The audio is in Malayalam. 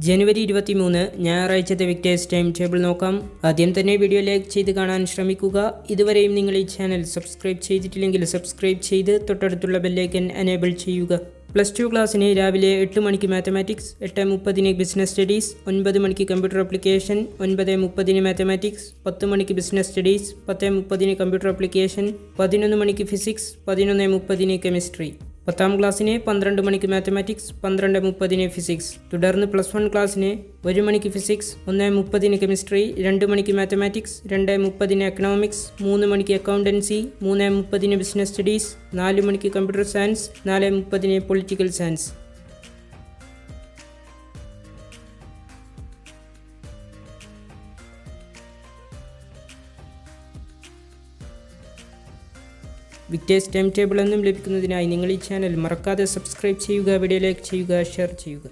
ജനുവരി 23 ഞായറാഴ്ചത്തെ വിക്ടേഴ്സ് ടൈം ടേബിൾ നോക്കാം. ആദ്യം തന്നെ വീഡിയോ ലൈക്ക് ചെയ്ത് കാണാൻ ശ്രമിക്കുക. ഇതുവരെയും നിങ്ങൾ ഈ ചാനൽ സബ്സ്ക്രൈബ് ചെയ്തിട്ടില്ലെങ്കിൽ സബ്സ്ക്രൈബ് ചെയ്ത് തൊട്ടടുത്തുള്ള ബെല്ലൈക്കൻ എനേബിൾ ചെയ്യുക. +2 ക്ലാസ്സിന് രാവിലെ 8 മണിക്ക് മാത്തമാറ്റിക്സ്, 8:30 ബിസിനസ് സ്റ്റഡീസ്, 9 മണിക്ക് കമ്പ്യൂട്ടർ ആപ്ലിക്കേഷൻ, 9:30 മാത്തമാറ്റിക്സ്, 10 മണിക്ക് ബിസിനസ് സ്റ്റഡീസ്, 10:30 കമ്പ്യൂട്ടർ ആപ്ലിക്കേഷൻ, 11 മണിക്ക് ഫിസിക്സ്, 11:30 കെമിസ്ട്രി. 10ാം ക്ലാസ്സിന് 12 മണിക്ക് മാത്തമാറ്റിക്സ്, 12:30 ഫിസിക്സ്. തുടർന്ന് +1 ക്ലാസ്സിന് 1 മണിക്ക് ഫിസിക്സ്, 1:30 കെമിസ്ട്രി, 2 മണിക്ക് മാത്തമാറ്റിക്സ്, 2:30 എക്കണോമിക്സ്, 3 മണിക്ക് അക്കൗണ്ടൻസി, 3:30 ബിസിനസ് സ്റ്റഡീസ്, 4 മണിക്ക് computer science, 4:30 political science. Victers time table എന്നും ലഭിക്കുന്നതിനായി നിങ്ങൾ ഈ ചാനൽ മറക്കാതെ സബ്സ്ക്രൈബ് ചെയ്യുക, വീഡിയോ ലൈക്ക് ചെയ്യുക, ഷെയർ ചെയ്യുക.